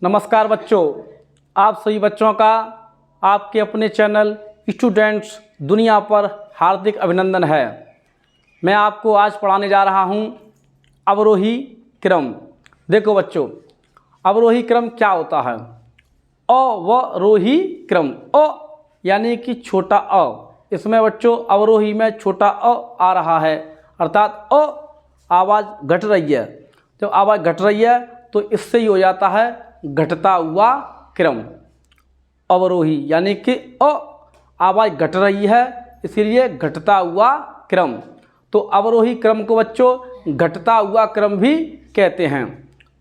नमस्कार बच्चों, आप सभी बच्चों का आपके अपने चैनल स्टूडेंट्स दुनिया पर हार्दिक अभिनंदन है। मैं आपको आज पढ़ाने जा रहा हूं अवरोही क्रम। देखो बच्चों, अवरोही क्रम क्या होता है? अवरोही क्रम, अ यानी कि छोटा अ, इसमें बच्चों अवरोही में छोटा अ आ रहा है, अर्थात अ आवाज़ घट रही है। जब आवाज़ घट रही है तो इससे ही हो जाता है घटता हुआ क्रम। अवरोही यानी कि अ आवाज़ घट रही है, इसीलिए घटता हुआ क्रम। तो अवरोही क्रम को बच्चों घटता हुआ क्रम भी कहते हैं।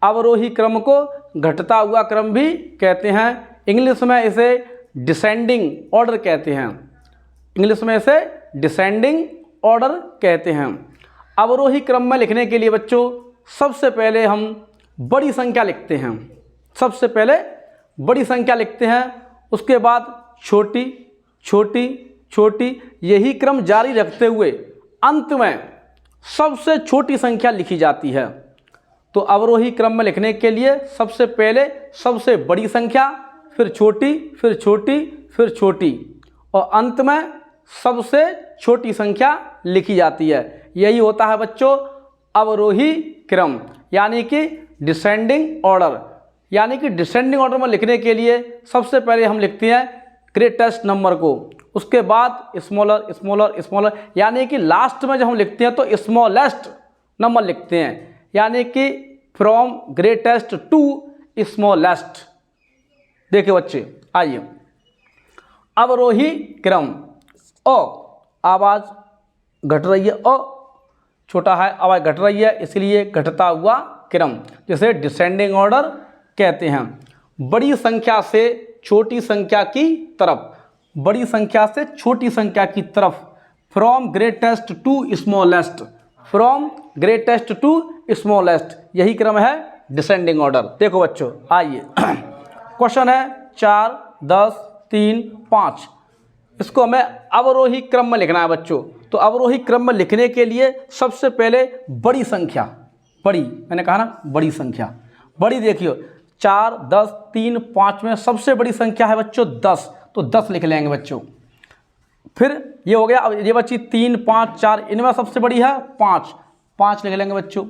अवरोही क्रम को घटता हुआ क्रम भी कहते हैं। इंग्लिश में इसे डिसेंडिंग ऑर्डर कहते हैं। इंग्लिश में इसे डिसेंडिंग ऑर्डर कहते हैं। अवरोही क्रम में लिखने के लिए बच्चों सबसे पहले हम बड़ी संख्या लिखते हैं। सबसे पहले बड़ी संख्या लिखते हैं, उसके बाद छोटी छोटी छोटी, यही क्रम जारी रखते हुए अंत में सबसे छोटी संख्या लिखी जाती है। तो अवरोही क्रम में लिखने के लिए सबसे पहले सबसे बड़ी संख्या, फिर छोटी, फिर छोटी, फिर छोटी, और अंत में सबसे छोटी संख्या लिखी जाती है। यही होता है बच्चों अवरोही क्रम, यानी कि डिसेंडिंग ऑर्डर। यानी कि डिसेंडिंग ऑर्डर में लिखने के लिए सबसे पहले हम लिखते हैं ग्रेटेस्ट नंबर को, उसके बाद स्मॉलर स्मॉलर स्मॉलर, यानी कि लास्ट में जब हम लिखते हैं तो स्मॉलेस्ट नंबर लिखते हैं, यानी कि फ्रॉम ग्रेटेस्ट टू स्मॉलेस्ट। देखिए बच्चे, आइए अवरोही क्रम। अ आवाज़ घट रही है, अ छोटा है, आवाज़ घट रही है, इसलिए घटता हुआ क्रम, जिसे डिसेंडिंग ऑर्डर कहते हैं। बड़ी संख्या से छोटी संख्या की तरफ, बड़ी संख्या से छोटी संख्या की तरफ, from greatest to smallest, from greatest to smallest, यही क्रम है डिसेंडिंग ऑर्डर। देखो बच्चों, आइए क्वेश्चन है 4, 10, 3, 5। इसको हमें अवरोही क्रम में लिखना है बच्चों। तो अवरोही क्रम में लिखने के लिए सबसे पहले बड़ी संख्या, बड़ी मैंने कहा ना बड़ी संख्या, बड़ी देखियो 4, 10, 3, 5 में सबसे बड़ी संख्या है बच्चों 10, तो 10 लिख लेंगे बच्चों। फिर ये हो गया, अब ये बच्ची 3, 5, 4, इनमें सबसे बड़ी है 5, 5 लिख लेंगे बच्चों।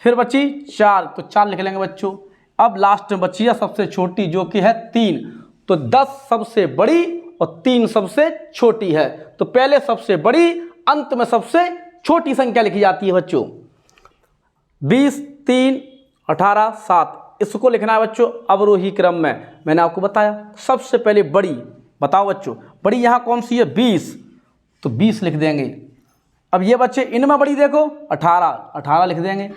फिर बच्ची 4, तो 4 लिख लेंगे बच्चों। अब लास्ट में बची है सबसे छोटी जो कि है 3, तो 10 सबसे बड़ी और 3 सबसे छोटी है। तो पहले सबसे बड़ी, अंत में सबसे छोटी संख्या लिखी जाती है बच्चों। 20, 3, 18, 7, इसको लिखना है बच्चों अवरोही क्रम में। मैंने आपको बताया सबसे पहले बड़ी, बताओ बच्चों बड़ी यहाँ कौन सी है? 20, तो 20 लिख देंगे। अब ये बच्चे इनमें बड़ी देखो 18, 18 लिख देंगे।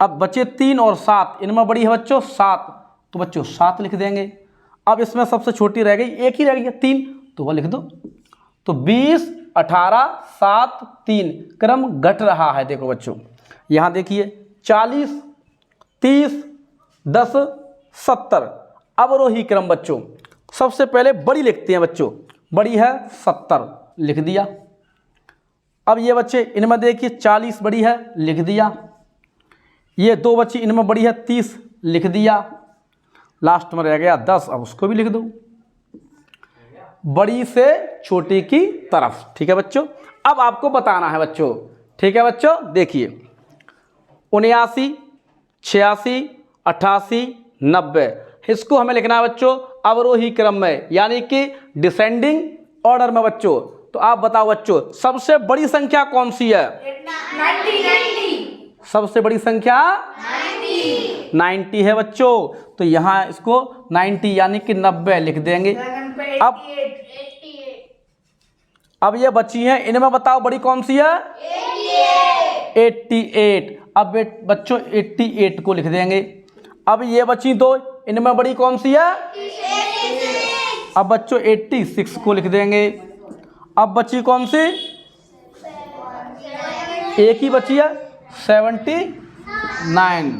अब बच्चे 3 और 7, इनमें बड़ी है बच्चों 7, तो बच्चों 7 लिख देंगे। अब इसमें सबसे छोटी रह गई, एक ही रह गई 3, तो वह लिख दो। तो 20, 18, 7, 3, क्रम घट रहा है। देखो बच्चों यहाँ देखिए 40, 30, 10, 70, अवरोही क्रम बच्चों। सबसे पहले बड़ी लिखते हैं बच्चों, बड़ी है 70, लिख दिया। अब ये बच्चे इनमें देखिए 40 बड़ी है, लिख दिया। ये 2 बच्ची इनमें बड़ी है 30, लिख दिया। लास्ट में रह गया 10, अब उसको भी लिख दो, बड़ी से छोटी की तरफ। ठीक है बच्चों, अब आपको बताना है बच्चों। ठीक है बच्चों, देखिए 79, 86, 88, 90, इसको हमें लिखना है बच्चों अवरोही क्रम में, यानी कि डिसेंडिंग ऑर्डर में बच्चों। तो आप बताओ बच्चों सबसे बड़ी संख्या कौन सी है? 90। सबसे बड़ी संख्या 90 है बच्चों। तो यहाँ इसको 90 यानी कि 90 लिख देंगे। अब ये बची हैं, इनमें बताओ बड़ी कौन सी है? 88। अब बच्चों 88 को लिख देंगे। अब ये बची 2, इनमें बड़ी कौन सी है? अब बच्चों 86 को लिख देंगे। अब बची कौन सी? एक ही बची है 79,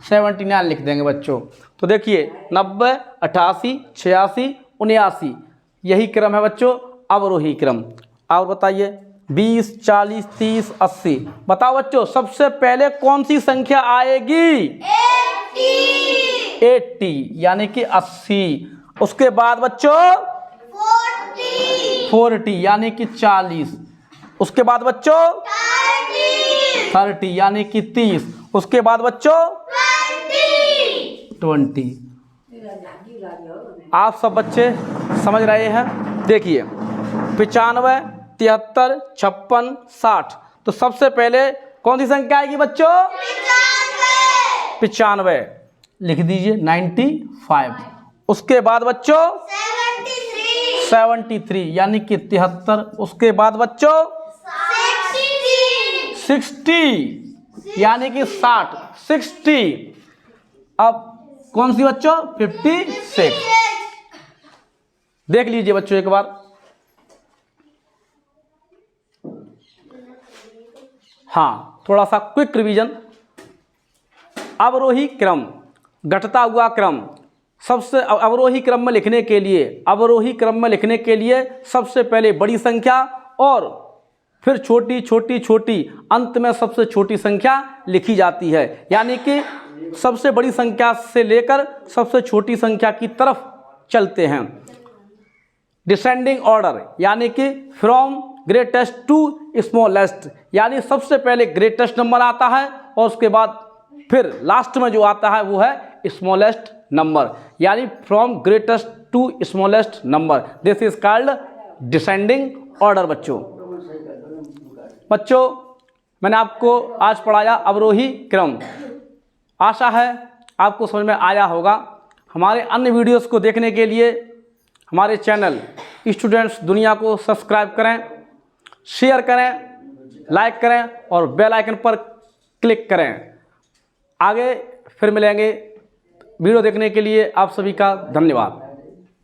79 लिख देंगे बच्चों। तो देखिए 90, 88, 86, 79, यही क्रम है बच्चों अवरोही क्रम। और बताइए 20, 40, 30, 80। बताओ बच्चों सबसे पहले कौन सी संख्या आएगी? 80 यानी कि 80। उसके बाद बच्चों 40 यानी कि 40। उसके बाद बच्चों 30 यानी कि 30। उसके बाद बच्चों 20। आप सब बच्चे समझ रहे हैं? देखिए 95, 73, 56, 60। तो सबसे पहले कौन सी संख्या आएगी बच्चों? 95 लिख दीजिए, 95। उसके बाद बच्चों 73 यानी कि 73। उसके बाद बच्चों 60 यानी कि 60, 60। अब कौन सी बच्चों? 56। देख लीजिए बच्चों एक बार। हाँ, थोड़ा सा क्विक रिवीजन। अवरोही क्रम, घटता हुआ क्रम। सबसे अवरोही क्रम में लिखने के लिए सबसे पहले बड़ी संख्या और फिर छोटी छोटी छोटी, अंत में सबसे छोटी संख्या लिखी जाती है। यानी कि सबसे बड़ी संख्या से लेकर सबसे छोटी संख्या की तरफ चलते हैं। डिसेंडिंग ऑर्डर यानी कि फ्रॉम ग्रेटेस्ट टू स्मॉलेस्ट, यानी सबसे पहले ग्रेटेस्ट नंबर आता है और उसके बाद फिर लास्ट में जो आता है वो है स्मॉलेस्ट नंबर, यानी from greatest to smallest number. This is called descending order. बच्चों मैंने आपको आज पढ़ाया अवरोही क्रम। आशा है आपको समझ में आया होगा। हमारे अन्य वीडियोस को देखने के लिए हमारे चैनल स्टूडेंट्स दुनिया को सब्सक्राइब करें, शेयर करें, लाइक करें और बेल आइकन पर क्लिक करें। आगे फिर मिलेंगे। वीडियो देखने के लिए आप सभी का धन्यवाद।